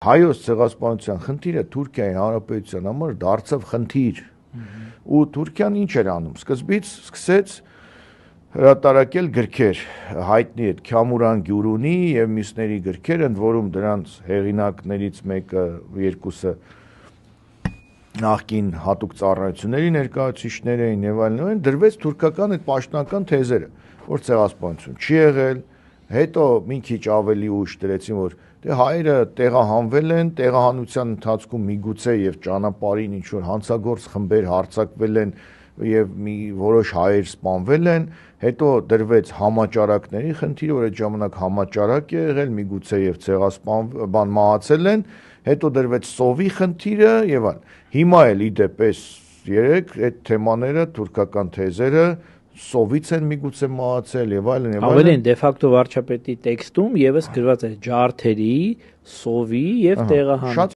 հայոց ցեղասպանության խնդիրը Թուրքիայի Հանրապետության համար դարձավ խնդիր։ Ու Թուրքիան ինչ էր անում։ Սկզբից սկսեց հրատարակել գրքեր հայտնի այդ Քամուրան Գյուրունի եւ մյուսների գրքեր, ընդ որում դրանց հեղինակներից մեկը, երկուսը նախկին հատուկ ծառայությունների ներկայացուցիչներ էին եւ այլն, դրվեց թուրքական այդ պաշտոնական թեզերը, որ ցեղասպանություն չի եղել, հետո մի քիչ ավելի ուշ դրեցին, որ դե հայերը տեղահանվել են, տեղահանության ընթացքում միգուցե եւ ճանապարհին ինչ որ հանցագործ խմբեր հարձակվել են եւ մի որոշ հայեր սպանվել են, հետո դրվեց համաճարակների խնդիրը, որ այդ ժամանակ համաճարակ է եղել, միգուցե եւ ցեղասպան մահացել են, հետո դրվեց սովի խնդիրը եւ այլն։ Հիմա էլ իդեպ երեք այդ թեմաները, թուրքական թեզերը սովից են միգուցե մահացել եւ այլն եւ այլն։ Ավելին դե ֆակտո վարչապետի տեքստում եւս գրված է ջարդերի, սովի եւ տեղահանության